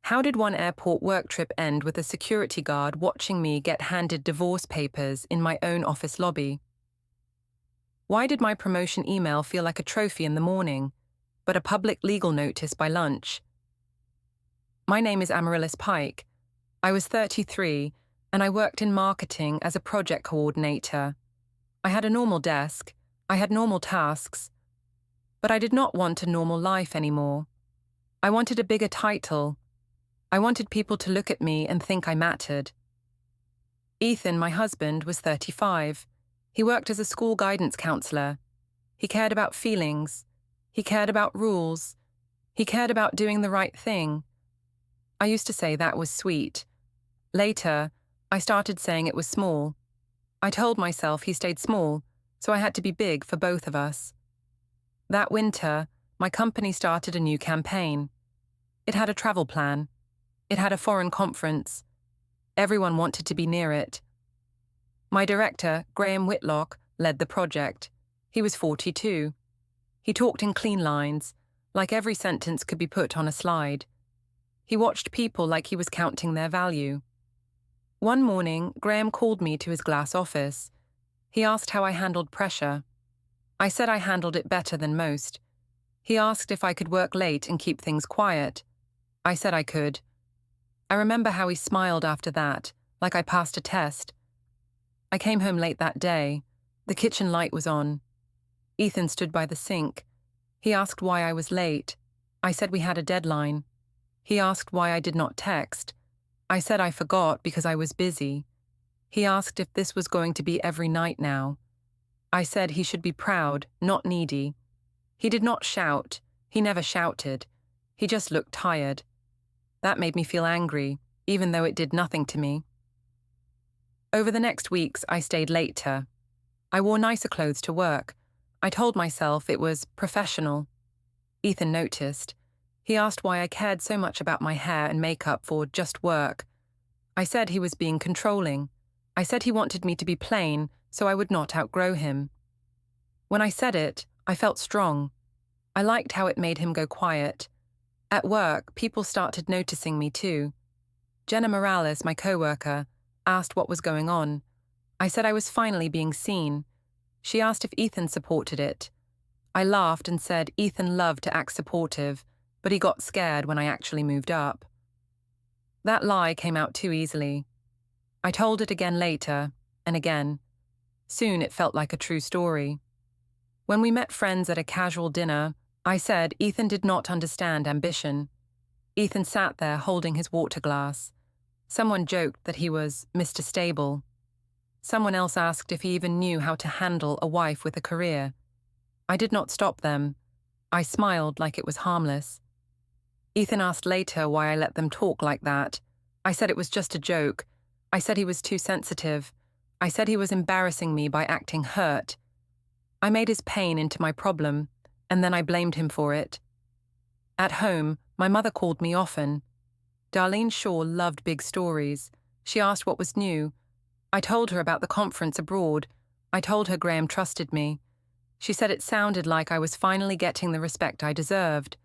How did one airport work trip end with a security guard watching me get handed divorce papers in my own office lobby? Why did my promotion email feel like a trophy in the morning, but a public legal notice by lunch? My name is Amaryllis Pike. I was 33, and I worked in marketing as a project coordinator. I had a normal desk, I had normal tasks, but I did not want a normal life anymore. I wanted a bigger title. I wanted people to look at me and think I mattered. Ethan, my husband, was 35. He worked as a school guidance counselor. He cared about feelings. He cared about rules. He cared about doing the right thing. I used to say that was sweet. Later, I started saying it was small. I told myself he stayed small, so I had to be big for both of us. That winter, my company started a new campaign. It had a travel plan. It had a foreign conference. Everyone wanted to be near it. My director, Graham Whitlock, led the project. He was 42. He talked in clean lines, like every sentence could be put on a slide. He watched people like he was counting their value. One morning, Graham called me to his glass office. He asked how I handled pressure. I said I handled it better than most. He asked if I could work late and keep things quiet. I said I could. I remember how he smiled after that, like I passed a test. I came home late that day. The kitchen light was on. Ethan stood by the sink. He asked why I was late. I said we had a deadline. He asked why I did not text. I said I forgot because I was busy. He asked if this was going to be every night now. I said he should be proud, not needy. He did not shout. He never shouted. He just looked tired. That made me feel angry, even though it did nothing to me. Over the next weeks, I stayed later. I wore nicer clothes to work. I told myself it was professional. Ethan noticed. He asked why I cared so much about my hair and makeup for just work. I said he was being controlling. I said he wanted me to be plain so I would not outgrow him. When I said it, I felt strong. I liked how it made him go quiet. At work, people started noticing me too. Jenna Morales, my coworker, asked what was going on. I said I was finally being seen. She asked if Ethan supported it. I laughed and said Ethan loved to act supportive, but he got scared when I actually moved up. That lie came out too easily. I told it again later, and again. Soon it felt like a true story. When we met friends at a casual dinner, I said Ethan did not understand ambition. Ethan sat there holding his water glass. Someone joked that he was Mr. Stable. Someone else asked if he even knew how to handle a wife with a career. I did not stop them. I smiled like it was harmless. Ethan asked later why I let them talk like that. I said it was just a joke. I said he was too sensitive. I said he was embarrassing me by acting hurt. I made his pain into my problem, and then I blamed him for it. At home, my mother called me often. Darlene Shaw loved big stories. She asked what was new. I told her about the conference abroad. I told her Graham trusted me. She said it sounded like I was finally getting the respect I deserved.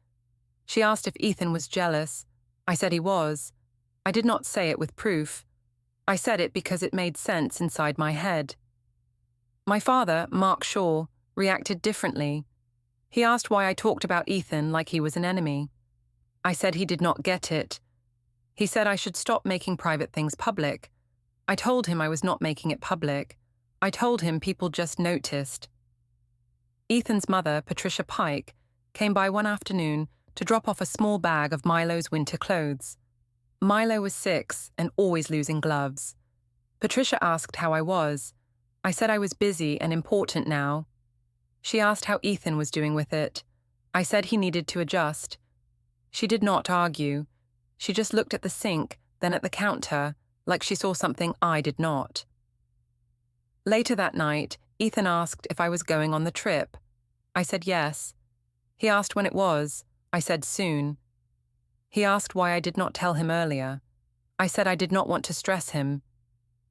She asked if Ethan was jealous. I said he was. I did not say it with proof. I said it because it made sense inside my head. My father, Mark Shaw, reacted differently. He asked why I talked about Ethan like he was an enemy. I said he did not get it. He said I should stop making private things public. I told him I was not making it public. I told him people just noticed. Ethan's mother, Patricia Pike, came by one afternoon to drop off a small bag of Milo's winter clothes. Milo was 6 and always losing gloves. Patricia asked how I was. I said I was busy and important now. She asked how Ethan was doing with it. I said he needed to adjust. She did not argue. She just looked at the sink, then at the counter, like she saw something I did not. Later that night, Ethan asked if I was going on the trip. I said yes. He asked when it was. I said soon. He asked why I did not tell him earlier. I said I did not want to stress him.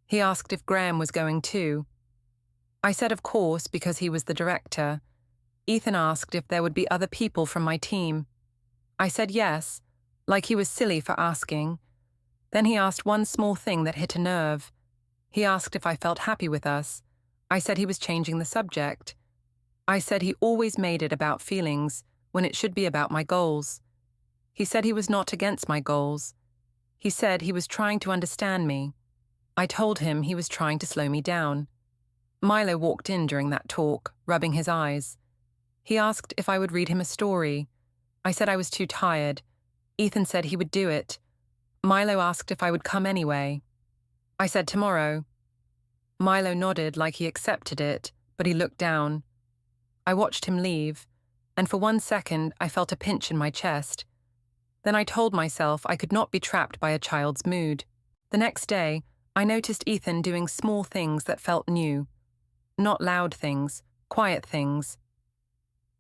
He asked if Graham was going too. I said of course because he was the director. Ethan asked if there would be other people from my team. I said yes, like he was silly for asking. Then he asked one small thing that hit a nerve. He asked if I felt happy with us. I said he was changing the subject. I said he always made it about feelings when it should be about my goals. He said he was not against my goals. He said he was trying to understand me. I told him he was trying to slow me down. Milo walked in during that talk, rubbing his eyes. He asked if I would read him a story. I said I was too tired. Ethan said he would do it. Milo asked if I would come anyway. I said tomorrow. Milo nodded like he accepted it, but he looked down. I watched him leave, and for 1 second I felt a pinch in my chest. Then I told myself I could not be trapped by a child's mood. The next day, I noticed Ethan doing small things that felt new. Not loud things, quiet things.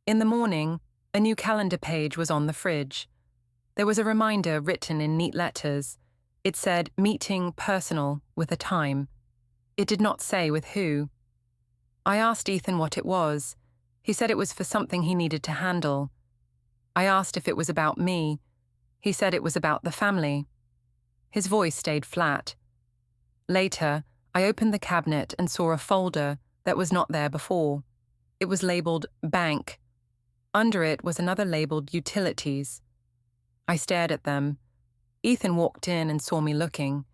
In the morning, a new calendar page was on the fridge. There was a reminder written in neat letters. It said, "Meeting personal with a time." It did not say with who. I asked Ethan what it was. He said it was for something he needed to handle. I asked if it was about me. He said it was about the family. His voice stayed flat. Later, I opened the cabinet and saw a folder that was not there before. It was labeled Bank. Under it was another labeled Utilities. I stared at them. Ethan walked in and saw me looking.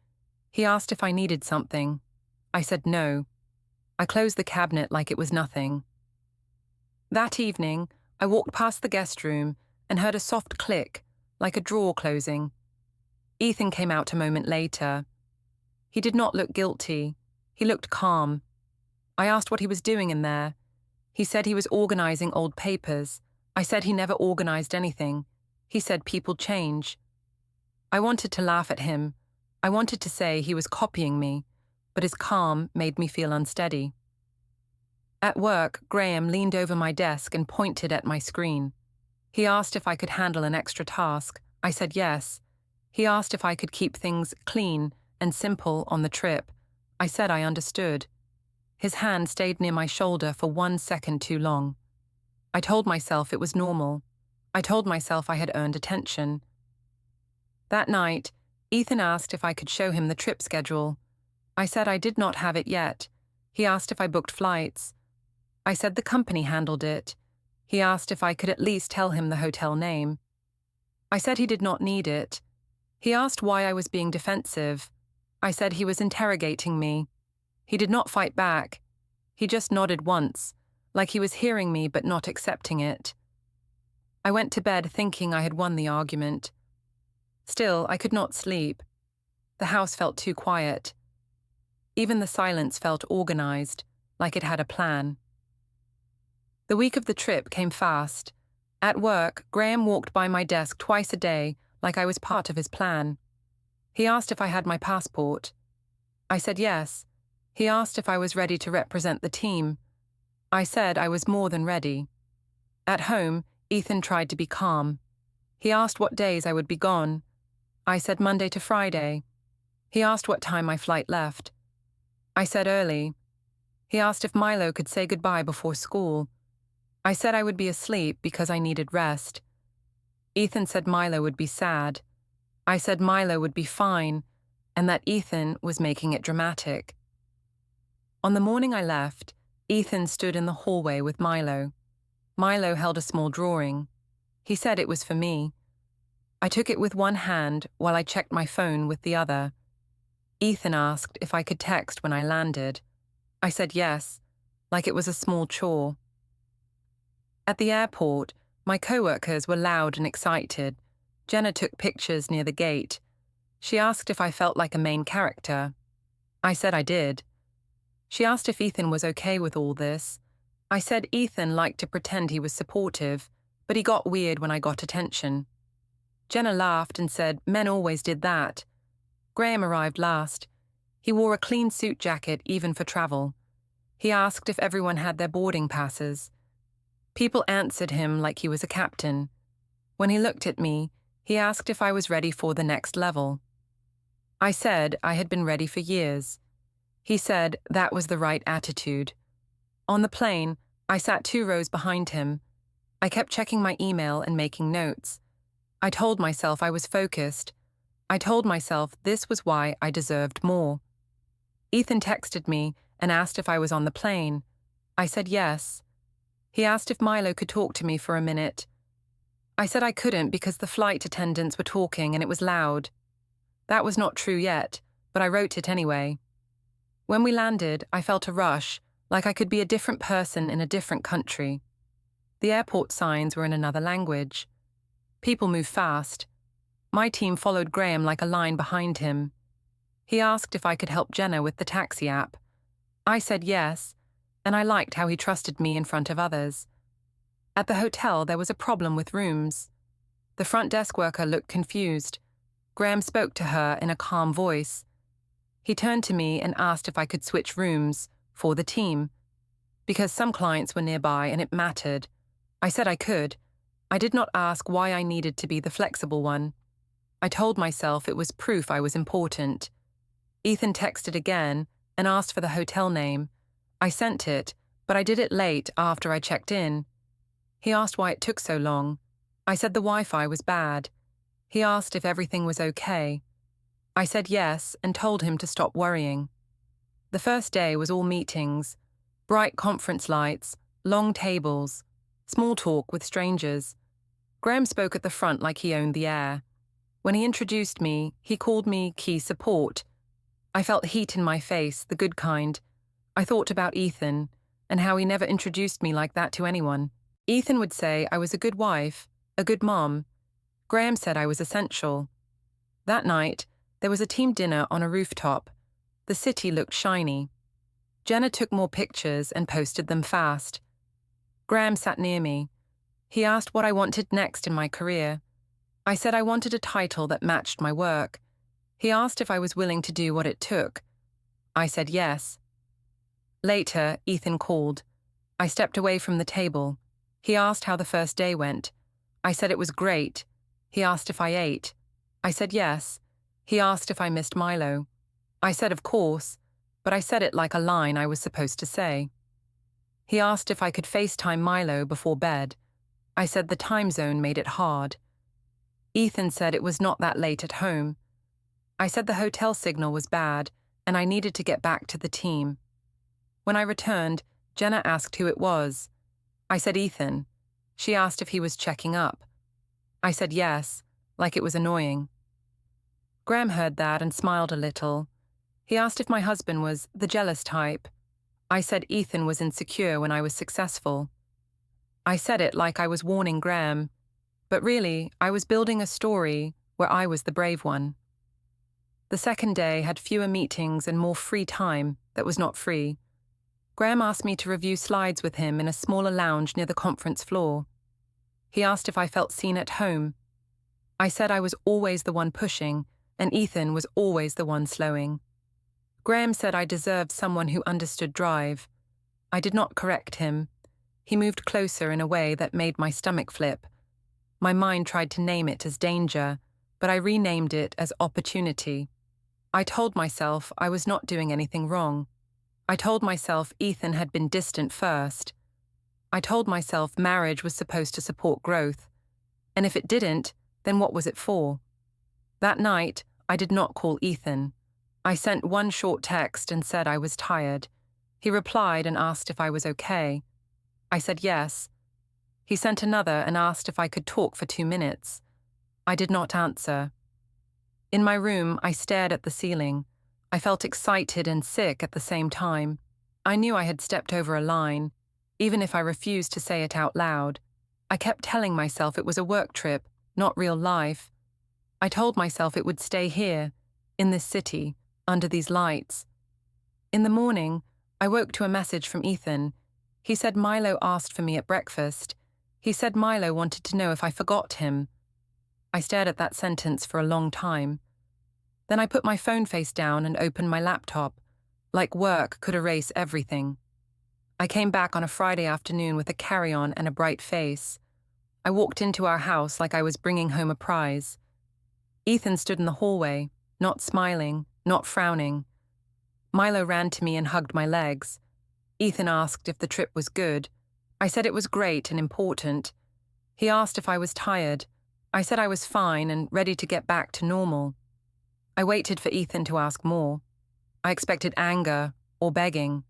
He asked if I needed something. I said no. I closed the cabinet like it was nothing. That evening, I walked past the guest room and heard a soft click, like a drawer closing. Ethan came out a moment later. He did not look guilty. He looked calm. I asked what he was doing in there. He said he was organizing old papers. I said he never organized anything. He said people change. I wanted to laugh at him. I wanted to say he was copying me, but his calm made me feel unsteady. At work, Graham leaned over my desk and pointed at my screen. He asked if I could handle an extra task. I said yes. He asked if I could keep things clean and simple on the trip. I said I understood. His hand stayed near my shoulder for 1 second too long. I told myself it was normal. I told myself I had earned attention. That night, Ethan asked if I could show him the trip schedule. I said I did not have it yet. He asked if I booked flights. I said the company handled it. He asked if I could at least tell him the hotel name. I said he did not need it. He asked why I was being defensive. I said he was interrogating me. He did not fight back. He just nodded once, like he was hearing me but not accepting it. I went to bed thinking I had won the argument. Still, I could not sleep. The house felt too quiet. Even the silence felt organized, like it had a plan. The week of the trip came fast. At work, Graham walked by my desk twice a day, like I was part of his plan. He asked if I had my passport. I said yes. He asked if I was ready to represent the team. I said I was more than ready. At home, Ethan tried to be calm. He asked what days I would be gone. I said Monday to Friday. He asked what time my flight left. I said early. He asked if Milo could say goodbye before school. I said I would be asleep because I needed rest. Ethan said Milo would be sad. I said Milo would be fine, and that Ethan was making it dramatic. On the morning I left, Ethan stood in the hallway with Milo. Milo held a small drawing. He said it was for me. I took it with one hand while I checked my phone with the other. Ethan asked if I could text when I landed. I said yes, like it was a small chore. At the airport, my co-workers were loud and excited. Jenna took pictures near the gate. She asked if I felt like a main character. I said I did. She asked if Ethan was okay with all this. I said Ethan liked to pretend he was supportive, but he got weird when I got attention. Jenna laughed and said men always did that. Graham arrived last. He wore a clean suit jacket even for travel. He asked if everyone had their boarding passes. People answered him like he was a captain. When he looked at me, he asked if I was ready for the next level. I said I had been ready for years. He said that was the right attitude. On the plane, I sat 2 rows behind him. I kept checking my email and making notes. I told myself I was focused. I told myself this was why I deserved more. Ethan texted me and asked if I was on the plane. I said yes. He asked if Milo could talk to me for a minute. I said I couldn't because the flight attendants were talking and it was loud. That was not true yet, but I wrote it anyway. When we landed, I felt a rush, like I could be a different person in a different country. The airport signs were in another language. People moved fast. My team followed Graham like a line behind him. He asked if I could help Jenna with the taxi app. I said yes, and I liked how he trusted me in front of others. At the hotel, there was a problem with rooms. The front desk worker looked confused. Graham spoke to her in a calm voice. He turned to me and asked if I could switch rooms for the team, because some clients were nearby and it mattered. I said I could. I did not ask why I needed to be the flexible one. I told myself it was proof I was important. Ethan texted again and asked for the hotel name. I sent it, but I did it late after I checked in. He asked why it took so long. I said the Wi-Fi was bad. He asked if everything was okay. I said yes and told him to stop worrying. The first day was all meetings, bright conference lights, long tables, small talk with strangers. Graham spoke at the front like he owned the air. When he introduced me, he called me key support. I felt heat in my face, the good kind. I thought about Ethan and how he never introduced me like that to anyone. Ethan would say I was a good wife, a good mom. Graham said I was essential. That night, there was a team dinner on a rooftop. The city looked shiny. Jenna took more pictures and posted them fast. Graham sat near me. He asked what I wanted next in my career. I said I wanted a title that matched my work. He asked if I was willing to do what it took. I said yes. Later, Ethan called. I stepped away from the table. He asked how the first day went. I said it was great. He asked if I ate. I said yes. He asked if I missed Milo. I said of course, but I said it like a line I was supposed to say. He asked if I could FaceTime Milo before bed. I said the time zone made it hard. Ethan said it was not that late at home. I said the hotel signal was bad and I needed to get back to the team. When I returned, Jenna asked who it was. I said Ethan. She asked if he was checking up. I said yes, like it was annoying. Graham heard that and smiled a little. He asked if my husband was the jealous type. I said Ethan was insecure when I was successful. I said it like I was warning Graham, but really, I was building a story where I was the brave one. The second day had fewer meetings and more free time that was not free. Graham asked me to review slides with him in a smaller lounge near the conference floor. He asked if I felt seen at home. I said I was always the one pushing, and Ethan was always the one slowing. Graham said I deserved someone who understood drive. I did not correct him. He moved closer in a way that made my stomach flip. My mind tried to name it as danger, but I renamed it as opportunity. I told myself I was not doing anything wrong. I told myself Ethan had been distant first. I told myself marriage was supposed to support growth. And if it didn't, then what was it for? That night, I did not call Ethan. I sent one short text and said I was tired. He replied and asked if I was okay. I said yes. He sent another and asked if I could talk for 2 minutes. I did not answer. In my room, I stared at the ceiling. I felt excited and sick at the same time. I knew I had stepped over a line, even if I refused to say it out loud. I kept telling myself it was a work trip, not real life. I told myself it would stay here, in this city, under these lights. In the morning, I woke to a message from Ethan. He said Milo asked for me at breakfast. He said Milo wanted to know if I forgot him. I stared at that sentence for a long time. Then I put my phone face down and opened my laptop, like work could erase everything. I came back on a Friday afternoon with a carry-on and a bright face. I walked into our house like I was bringing home a prize. Ethan stood in the hallway, not smiling, not frowning. Milo ran to me and hugged my legs. Ethan asked if the trip was good. I said it was great and important. He asked if I was tired. I said I was fine and ready to get back to normal. I waited for Ethan to ask more. I expected anger or begging.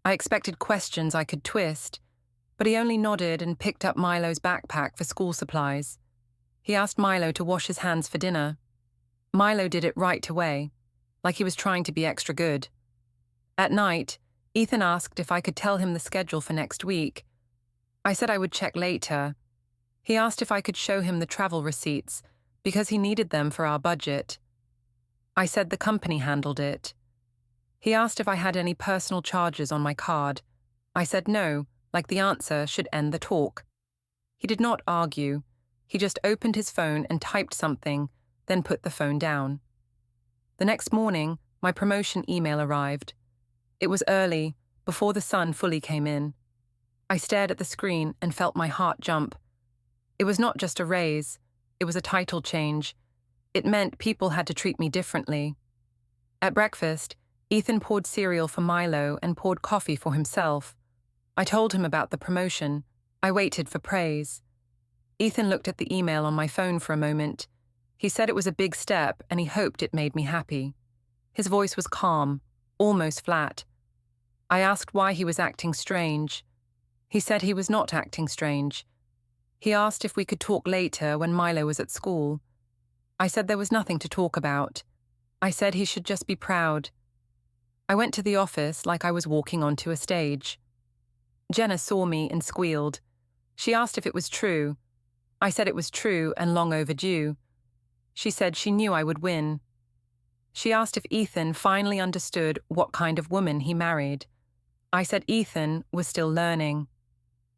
I expected questions I could twist, but he only nodded and picked up Milo's backpack for school supplies. He asked Milo to wash his hands for dinner. Milo did it right away, like he was trying to be extra good. At night, Ethan asked if I could tell him the schedule for next week. I said I would check later. He asked if I could show him the travel receipts, because he needed them for our budget. I said the company handled it. He asked if I had any personal charges on my card. I said no, like the answer should end the talk. He did not argue. He just opened his phone and typed something, then put the phone down. The next morning, my promotion email arrived. It was early, before the sun fully came in. I stared at the screen and felt my heart jump. It was not just a raise, it was a title change. It meant people had to treat me differently. At breakfast, Ethan poured cereal for Milo and poured coffee for himself. I told him about the promotion. I waited for praise. Ethan looked at the email on my phone for a moment. He said it was a big step and he hoped it made me happy. His voice was calm, almost flat. I asked why he was acting strange. He said he was not acting strange. He asked if we could talk later when Milo was at school. I said there was nothing to talk about. I said he should just be proud. I went to the office like I was walking onto a stage. Jenna saw me and squealed. She asked if it was true. I said it was true and long overdue. She said she knew I would win. She asked if Ethan finally understood what kind of woman he married. I said Ethan was still learning.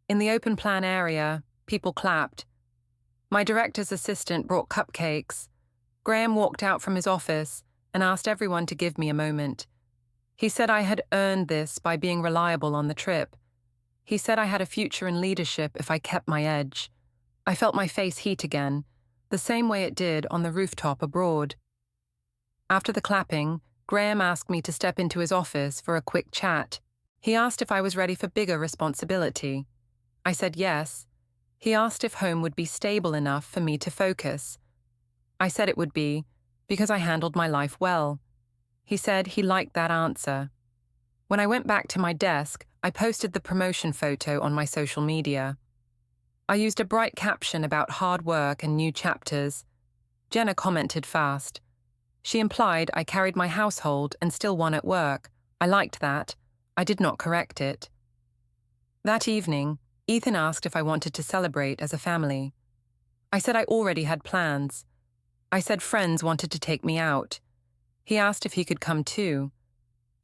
In the open plan area, people clapped. My director's assistant brought cupcakes. Graham walked out from his office and asked everyone to give me a moment. He said I had earned this by being reliable on the trip. He said I had a future in leadership if I kept my edge. I felt my face heat again, the same way it did on the rooftop abroad. After the clapping, Graham asked me to step into his office for a quick chat. He asked if I was ready for bigger responsibility. I said yes. He asked if home would be stable enough for me to focus. I said it would be, because I handled my life well. He said he liked that answer. When I went back to my desk, I posted the promotion photo on my social media. I used a bright caption about hard work and new chapters. Jenna commented fast. She implied I carried my household and still won at work. I liked that. I did not correct it. That evening, Ethan asked if I wanted to celebrate as a family. I said I already had plans. I said friends wanted to take me out. He asked if he could come too.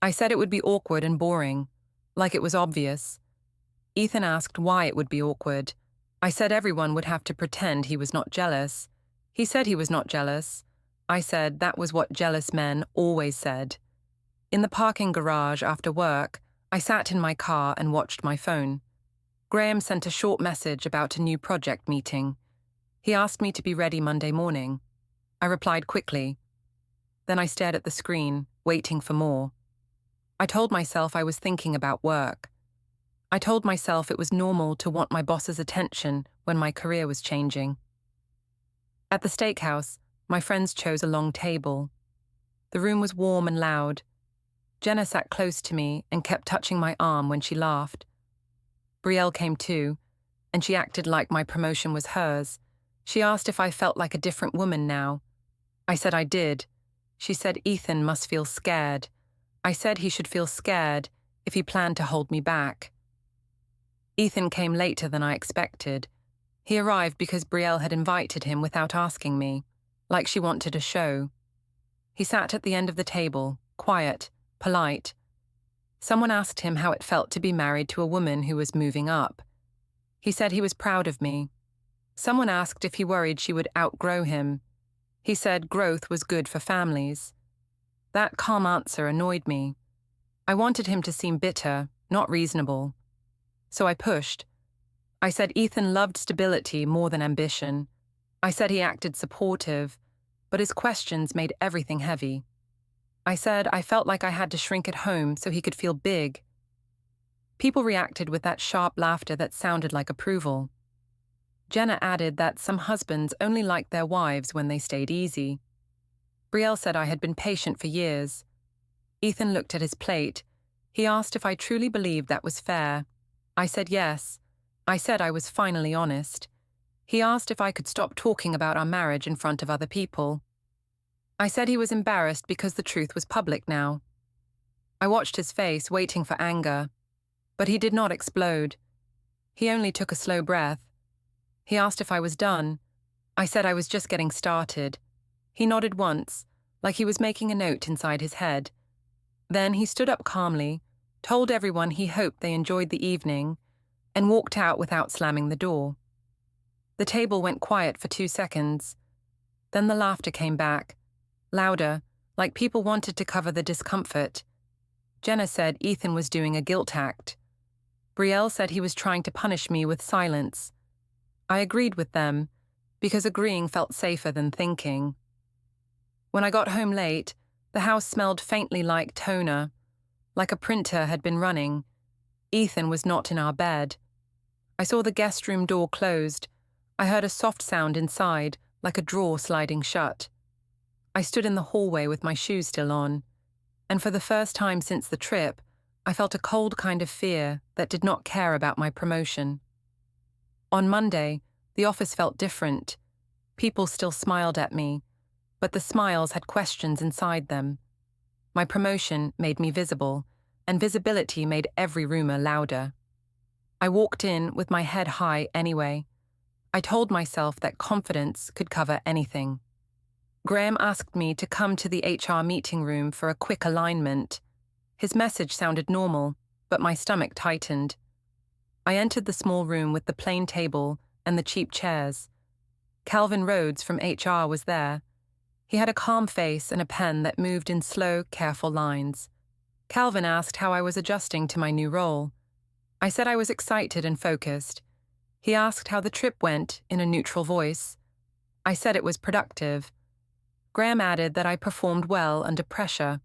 I said it would be awkward and boring, like it was obvious. Ethan asked why it would be awkward. I said everyone would have to pretend he was not jealous. He said he was not jealous. I said that was what jealous men always said. In the parking garage after work, I sat in my car and watched my phone. Graham sent a short message about a new project meeting. He asked me to be ready Monday morning. I replied quickly. Then I stared at the screen, waiting for more. I told myself I was thinking about work. I told myself it was normal to want my boss's attention when my career was changing. At the steakhouse, my friends chose a long table. The room was warm and loud. Jenna sat close to me and kept touching my arm when she laughed. Brielle came too, and she acted like my promotion was hers. She asked if I felt like a different woman now. I said I did. She said Ethan must feel scared. I said he should feel scared if he planned to hold me back. Ethan came later than I expected. He arrived because Brielle had invited him without asking me, like she wanted a show. He sat at the end of the table, quiet, polite. Someone asked him how it felt to be married to a woman who was moving up. He said he was proud of me. Someone asked if he worried she would outgrow him. He said growth was good for families. That calm answer annoyed me. I wanted him to seem bitter, not reasonable. So I pushed. I said Ethan loved stability more than ambition. I said he acted supportive, but his questions made everything heavy. I said I felt like I had to shrink at home so he could feel big. People reacted with that sharp laughter that sounded like approval. Jenna added that some husbands only liked their wives when they stayed easy. Brielle said I had been patient for years. Ethan looked at his plate. He asked if I truly believed that was fair. I said yes. I said I was finally honest. He asked if I could stop talking about our marriage in front of other people. I said he was embarrassed because the truth was public now. I watched his face, waiting for anger. But he did not explode. He only took a slow breath. He asked if I was done. I said I was just getting started. He nodded once, like he was making a note inside his head. Then he stood up calmly, told everyone he hoped they enjoyed the evening, and walked out without slamming the door. The table went quiet for 2 seconds. Then the laughter came back, louder, like people wanted to cover the discomfort. Jenna said Ethan was doing a guilt act. Brielle said he was trying to punish me with silence. I agreed with them, because agreeing felt safer than thinking. When I got home late, the house smelled faintly like toner, like a printer had been running. Ethan was not in our bed. I saw the guest room door closed. I heard a soft sound inside, like a drawer sliding shut. I stood in the hallway with my shoes still on, and for the first time since the trip, I felt a cold kind of fear that did not care about my promotion. On Monday, the office felt different. People still smiled at me, but the smiles had questions inside them. My promotion made me visible, and visibility made every rumor louder. I walked in with my head high anyway. I told myself that confidence could cover anything. Graham asked me to come to the HR meeting room for a quick alignment. His message sounded normal, but my stomach tightened. I entered the small room with the plain table and the cheap chairs. Calvin Rhodes from HR was there. He had a calm face and a pen that moved in slow, careful lines. Calvin asked how I was adjusting to my new role. I said I was excited and focused. He asked how the trip went in a neutral voice. I said it was productive. Graham added that I performed well under pressure.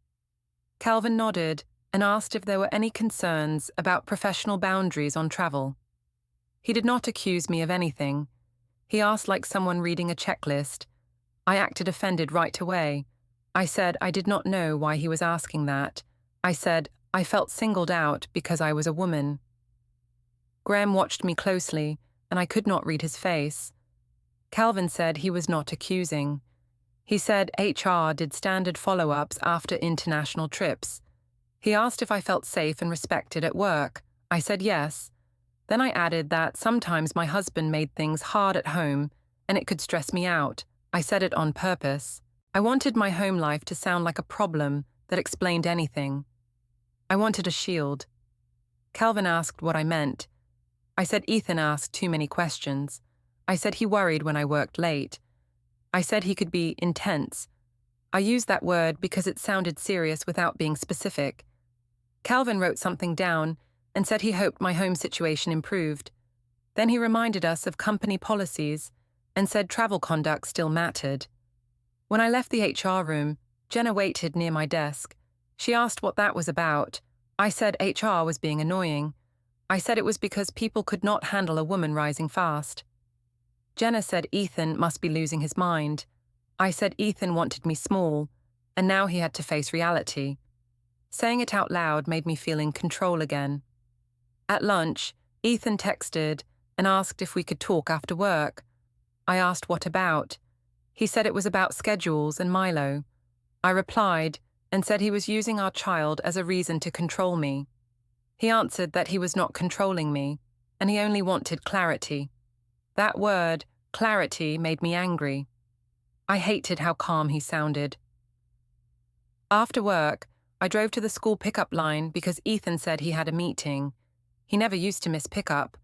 Calvin nodded and asked if there were any concerns about professional boundaries on travel. He did not accuse me of anything. He asked like someone reading a checklist. I acted offended right away. I said I did not know why he was asking that. I said I felt singled out because I was a woman. Graham watched me closely, and I could not read his face. Calvin said he was not accusing. He said HR did standard follow-ups after international trips. He asked if I felt safe and respected at work. I said yes. Then I added that sometimes my husband made things hard at home, and it could stress me out. I said it on purpose. I wanted my home life to sound like a problem that explained anything. I wanted a shield. Calvin asked what I meant. I said Ethan asked too many questions. I said he worried when I worked late. I said he could be intense. I used that word because it sounded serious without being specific. Calvin wrote something down and said he hoped my home situation improved. Then he reminded us of company policies and said travel conduct still mattered. When I left the HR room, Jenna waited near my desk. She asked what that was about. I said HR was being annoying. I said it was because people could not handle a woman rising fast. Jenna said Ethan must be losing his mind. I said Ethan wanted me small, and now he had to face reality. Saying it out loud made me feel in control again. At lunch, Ethan texted and asked if we could talk after work. I asked what about. He said it was about schedules and Milo. I replied and said he was using our child as a reason to control me. He answered that he was not controlling me, and he only wanted clarity. That word, clarity, made me angry. I hated how calm he sounded. After work, I drove to the school pickup line because Ethan said he had a meeting. He never used to miss pickup.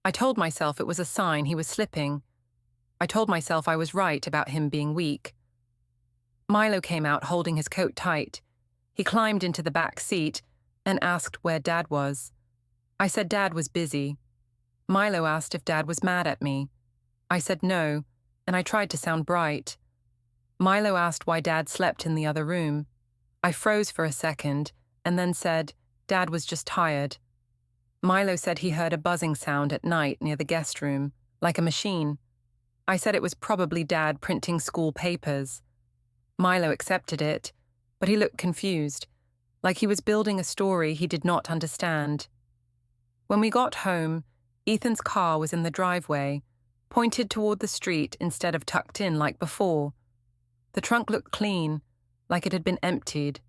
I told myself it was a sign he was slipping. I told myself I was right about him being weak. Milo came out holding his coat tight. He climbed into the back seat and asked where Dad was. I said Dad was busy. Milo asked if Dad was mad at me. I said no, and I tried to sound bright. Milo asked why Dad slept in the other room. I froze for a second and then said Dad was just tired. Milo said he heard a buzzing sound at night near the guest room. like a machine. I said it was probably Dad printing school papers. Milo accepted it, but he looked confused, like he was building a story he did not understand. When we got home, Ethan's car was in the driveway, pointed toward the street instead of tucked in like before. The trunk looked clean, like it had been emptied.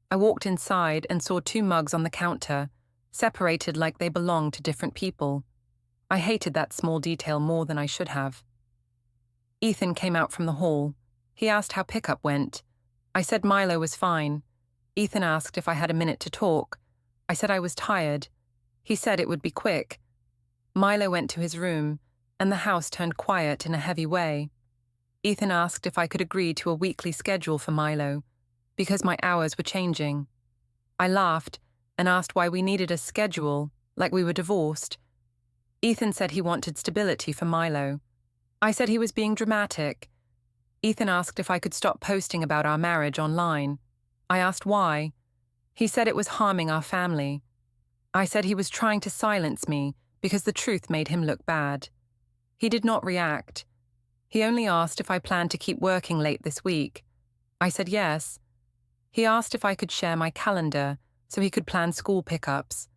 I walked inside and saw 2 mugs on the counter, separated like they belonged to different people. I hated that small detail more than I should have. Ethan came out from the hall. He asked how pickup went. I said Milo was fine. Ethan asked if I had a minute to talk. I said I was tired. He said it would be quick. Milo went to his room, and the house turned quiet in a heavy way. Ethan asked if I could agree to a weekly schedule for Milo, because my hours were changing. I laughed and asked why we needed a schedule, like we were divorced. Ethan said he wanted stability for Milo. I said he was being dramatic. Ethan asked if I could stop posting about our marriage online. I asked why. He said it was harming our family. I said he was trying to silence me because the truth made him look bad. He did not react. He only asked if I planned to keep working late this week. I said yes. He asked if I could share my calendar so he could plan school pickups.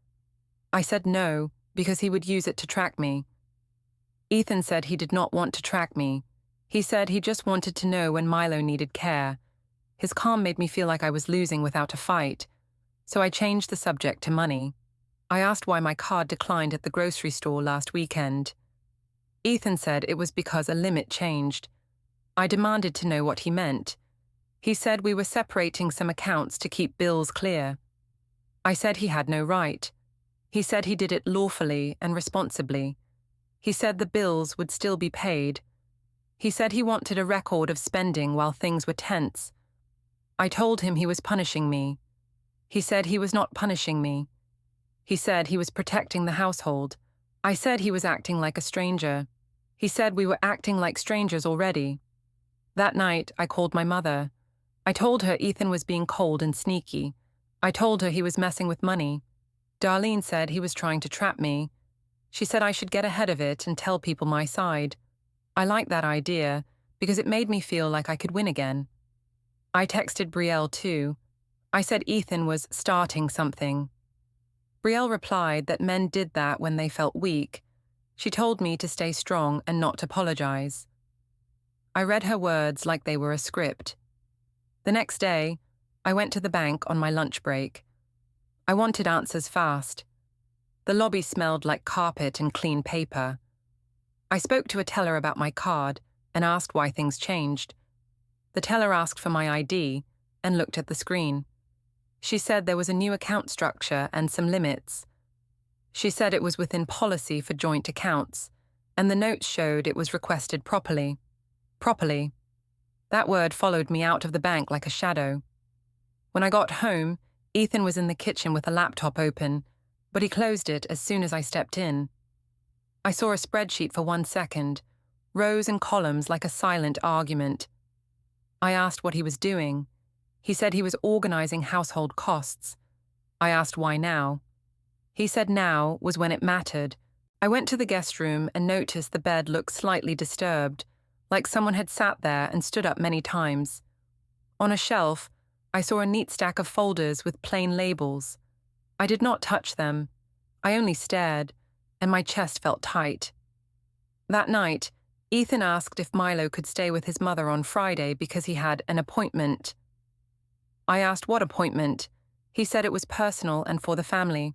I said no, because he would use it to track me. Ethan said he did not want to track me. He said he just wanted to know when Milo needed care. His calm made me feel like I was losing without a fight, so I changed the subject to money. I asked why my card declined at the grocery store last weekend. Ethan said it was because a limit changed. I demanded to know what he meant. He said we were separating some accounts to keep bills clear. I said he had no right. He said he did it lawfully and responsibly. He said the bills would still be paid. He said he wanted a record of spending while things were tense. I told him he was punishing me. He said he was not punishing me. He said he was protecting the household. I said he was acting like a stranger. He said we were acting like strangers already. That night, I called my mother. I told her Ethan was being cold and sneaky. I told her he was messing with money. Darlene said he was trying to trap me. She said I should get ahead of it and tell people my side. I liked that idea because it made me feel like I could win again. I texted Brielle too. I said Ethan was starting something. Brielle replied that men did that when they felt weak. She told me to stay strong and not apologize. I read her words like they were a script. The next day, I went to the bank on my lunch break. I wanted answers fast. The lobby smelled like carpet and clean paper. I spoke to a teller about my card and asked why things changed. The teller asked for my ID and looked at the screen. She said there was a new account structure and some limits. She said it was within policy for joint accounts, and the notes showed it was requested properly. Properly. That word followed me out of the bank like a shadow. When I got home, Ethan was in the kitchen with a laptop open, but he closed it as soon as I stepped in. I saw a spreadsheet for 1 second, rows and columns like a silent argument. I asked what he was doing. He said he was organizing household costs. I asked why now. He said now was when it mattered. I went to the guest room and noticed the bed looked slightly disturbed, like someone had sat there and stood up many times. On a shelf, I saw a neat stack of folders with plain labels. I did not touch them. I only stared, and my chest felt tight. That night, Ethan asked if Milo could stay with his mother on Friday because he had an appointment. I asked what appointment. He said it was personal and for the family.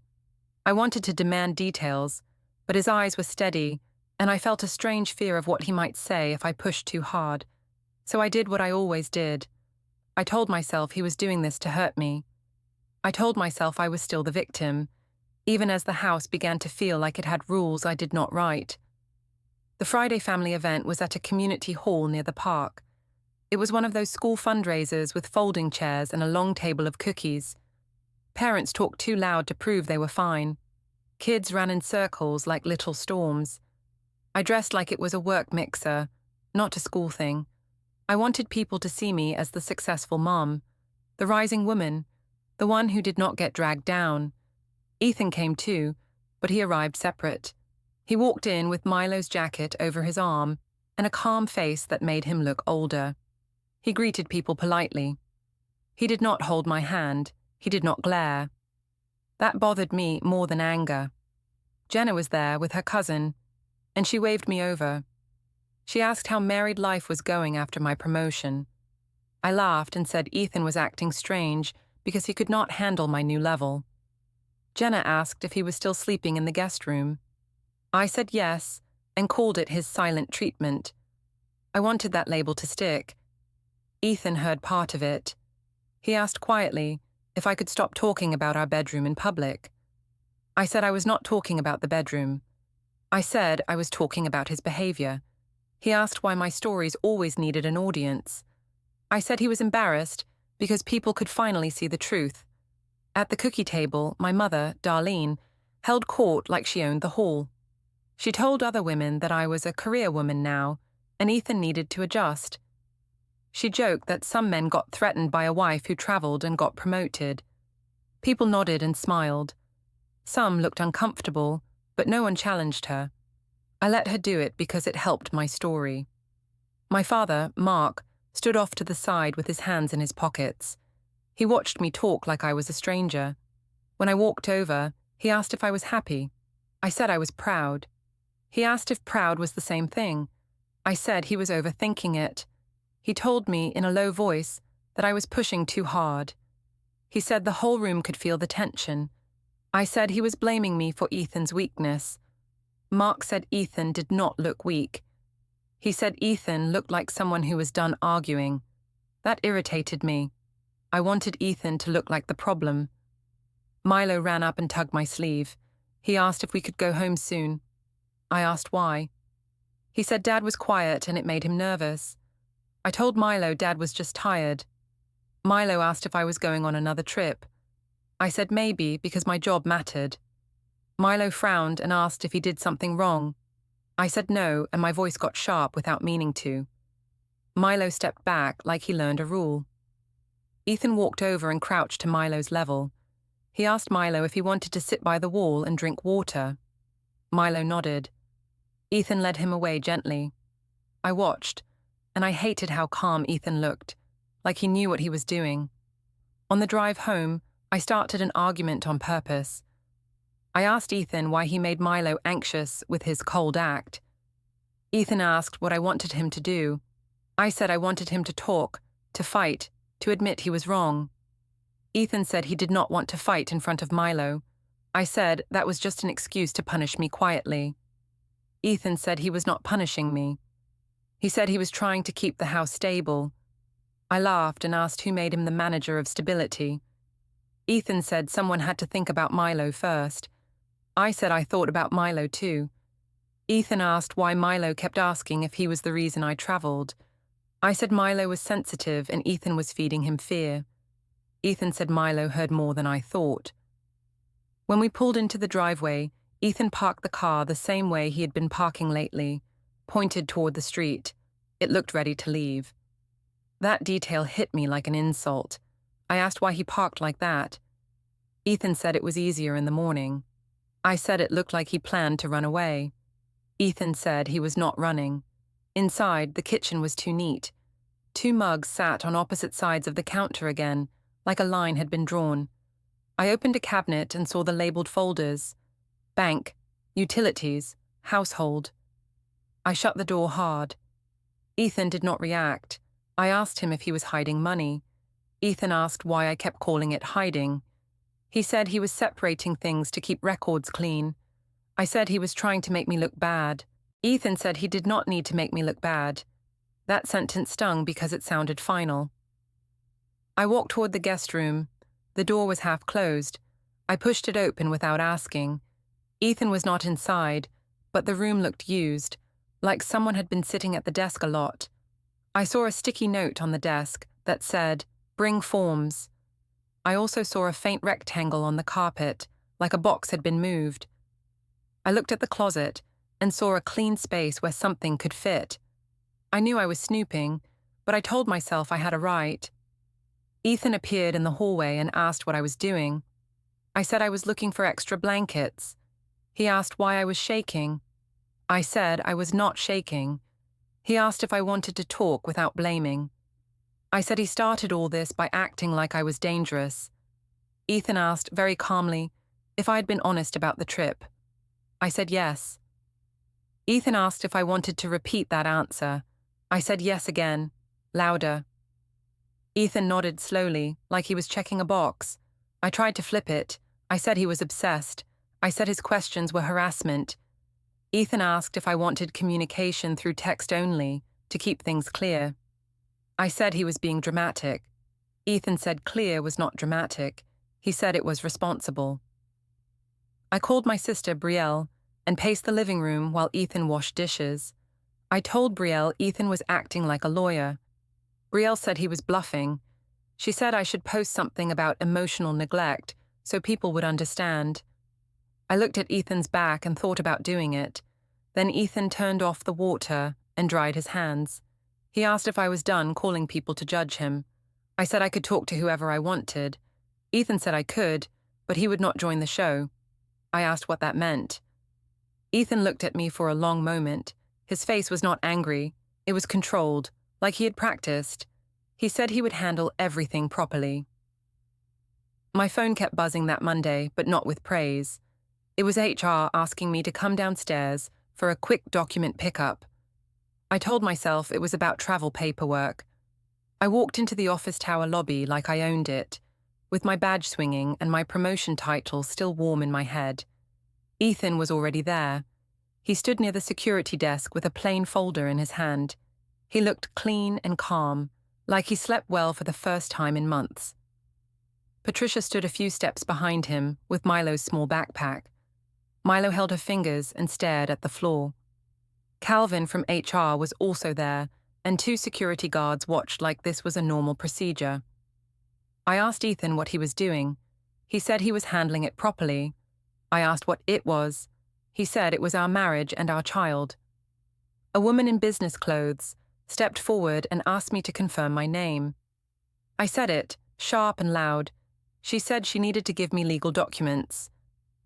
I wanted to demand details, but his eyes were steady, and I felt a strange fear of what he might say if I pushed too hard. So I did what I always did. I told myself he was doing this to hurt me. I told myself I was still the victim, even as the house began to feel like it had rules I did not write. The Friday family event was at a community hall near the park. It was one of those school fundraisers with folding chairs and a long table of cookies. Parents talked too loud to prove they were fine. Kids ran in circles like little storms. I dressed like it was a work mixer, not a school thing. I wanted people to see me as the successful mom, the rising woman, the one who did not get dragged down. Ethan came too, but he arrived separate. He walked in with Milo's jacket over his arm and a calm face that made him look older. He greeted people politely. He did not hold my hand. He did not glare. That bothered me more than anger. Jenna was there with her cousin, and she waved me over. She asked how married life was going after my promotion. I laughed and said Ethan was acting strange because he could not handle my new level. Jenna asked if he was still sleeping in the guest room. I said yes and called it his silent treatment. I wanted that label to stick. Ethan heard part of it. He asked quietly if I could stop talking about our bedroom in public. I said I was not talking about the bedroom. I said I was talking about his behavior. He asked why my stories always needed an audience. I said he was embarrassed because people could finally see the truth. At the cookie table, my mother, Darlene, held court like she owned the hall. She told other women that I was a career woman now, and Ethan needed to adjust. She joked that some men got threatened by a wife who traveled and got promoted. People nodded and smiled. Some looked uncomfortable, but no one challenged her. I let her do it because it helped my story. My father, Mark, stood off to the side with his hands in his pockets. He watched me talk like I was a stranger. When I walked over, he asked if I was happy. I said I was proud. He asked if proud was the same thing. I said he was overthinking it. He told me in a low voice that I was pushing too hard. He said the whole room could feel the tension. I said he was blaming me for Ethan's weakness. Mark said Ethan did not look weak. He said Ethan looked like someone who was done arguing. That irritated me. I wanted Ethan to look like the problem. Milo ran up and tugged my sleeve. He asked if we could go home soon. I asked why. He said Dad was quiet and it made him nervous. I told Milo Dad was just tired. Milo asked if I was going on another trip. I said maybe because my job mattered. Milo frowned and asked if he did something wrong. I said no, and my voice got sharp without meaning to. Milo stepped back like he learned a rule. Ethan walked over and crouched to Milo's level. He asked Milo if he wanted to sit by the wall and drink water. Milo nodded. Ethan led him away gently. I watched, and I hated how calm Ethan looked, like he knew what he was doing. On the drive home, I started an argument on purpose. I asked Ethan why he made Milo anxious with his cold act. Ethan asked what I wanted him to do. I said I wanted him to talk, to fight, to admit he was wrong. Ethan said he did not want to fight in front of Milo. I said that was just an excuse to punish me quietly. Ethan said he was not punishing me. He said he was trying to keep the house stable. I laughed and asked who made him the manager of stability. Ethan said someone had to think about Milo first. I said I thought about Milo too. Ethan asked why Milo kept asking if he was the reason I traveled. I said Milo was sensitive and Ethan was feeding him fear. Ethan said Milo heard more than I thought. When we pulled into the driveway, Ethan parked the car the same way he had been parking lately, pointed toward the street. It looked ready to leave. That detail hit me like an insult. I asked why he parked like that. Ethan said it was easier in the morning. I said it looked like he planned to run away. Ethan said he was not running. Inside, the kitchen was too neat. 2 mugs sat on opposite sides of the counter again, like a line had been drawn. I opened a cabinet and saw the labeled folders. Bank, utilities, household. I shut the door hard. Ethan did not react. I asked him if he was hiding money. Ethan asked why I kept calling it hiding. He said he was separating things to keep records clean. I said he was trying to make me look bad. Ethan said he did not need to make me look bad. That sentence stung because it sounded final. I walked toward the guest room. The door was half closed. I pushed it open without asking. Ethan was not inside, but the room looked used, like someone had been sitting at the desk a lot. I saw a sticky note on the desk that said, "Bring forms." I also saw a faint rectangle on the carpet, like a box had been moved. I looked at the closet and saw a clean space where something could fit. I knew I was snooping, but I told myself I had a right. Ethan appeared in the hallway and asked what I was doing. I said I was looking for extra blankets. He asked why I was shaking. I said I was not shaking. He asked if I wanted to talk without blaming. I said he started all this by acting like I was dangerous. Ethan asked, very calmly, if I had been honest about the trip. I said yes. Ethan asked if I wanted to repeat that answer. I said yes again, louder. Ethan nodded slowly, like he was checking a box. I tried to flip it. I said he was obsessed. I said his questions were harassment. Ethan asked if I wanted communication through text only, to keep things clear. I said he was being dramatic. Ethan said clear was not dramatic. He said it was responsible. I called my sister, Brielle, and paced the living room while Ethan washed dishes. I told Brielle Ethan was acting like a lawyer. Brielle said he was bluffing. She said I should post something about emotional neglect so people would understand. I looked at Ethan's back and thought about doing it. Then Ethan turned off the water and dried his hands. He asked if I was done calling people to judge him. I said I could talk to whoever I wanted. Ethan said I could, but he would not join the show. I asked what that meant. Ethan looked at me for a long moment. His face was not angry. It was controlled, like he had practiced. He said he would handle everything properly. My phone kept buzzing that Monday, but not with praise. It was HR asking me to come downstairs for a quick document pickup. I told myself it was about travel paperwork. I walked into the office tower lobby like I owned it, with my badge swinging and my promotion title still warm in my head. Ethan was already there. He stood near the security desk with a plain folder in his hand. He looked clean and calm, like he slept well for the first time in months. Patricia stood a few steps behind him with Milo's small backpack. Milo held her fingers and stared at the floor. Calvin from HR was also there, and 2 security guards watched like this was a normal procedure. I asked Ethan what he was doing. He said he was handling it properly. I asked what it was. He said it was our marriage and our child. A woman in business clothes stepped forward and asked me to confirm my name. I said it, sharp and loud. She said she needed to give me legal documents.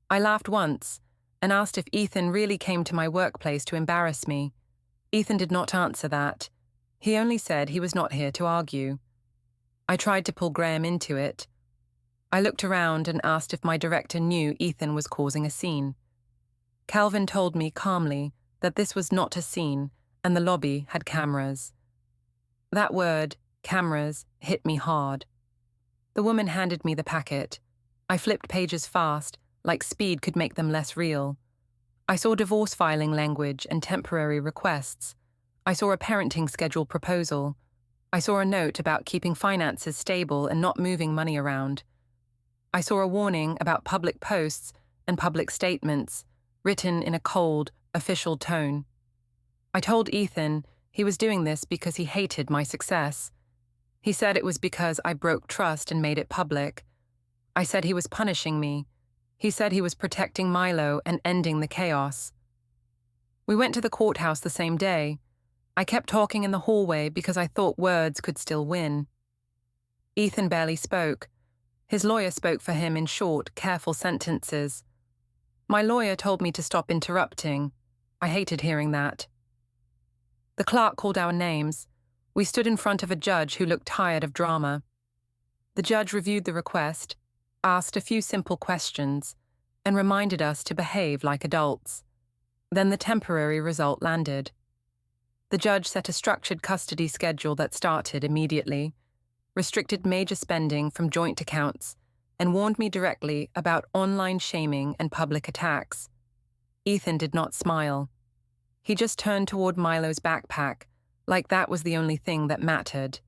I laughed once and asked if Ethan really came to my workplace to embarrass me. Ethan did not answer that. He only said he was not here to argue. I tried to pull Graham into it. I looked around and asked if my director knew Ethan was causing a scene. Calvin told me calmly that this was not a scene and the lobby had cameras. That word, cameras, hit me hard. The woman handed me the packet. I flipped pages fast, like speed could make them less real. I saw divorce filing language and temporary requests. I saw a parenting schedule proposal. I saw a note about keeping finances stable and not moving money around. I saw a warning about public posts and public statements, written in a cold, official tone. I told Ethan he was doing this because he hated my success. He said it was because I broke trust and made it public. I said he was punishing me. He said he was protecting Milo and ending the chaos. We went to the courthouse the same day. I kept talking in the hallway because I thought words could still win. Ethan barely spoke. His lawyer spoke for him in short, careful sentences. My lawyer told me to stop interrupting. I hated hearing that. The clerk called our names. We stood in front of a judge who looked tired of drama. The judge reviewed the request, asked a few simple questions, and reminded us to behave like adults. Then the temporary result landed. The judge set a structured custody schedule that started immediately, restricted major spending from joint accounts, and warned me directly about online shaming and public attacks. Ethan did not smile. He just turned toward Milo's backpack, like that was the only thing that mattered.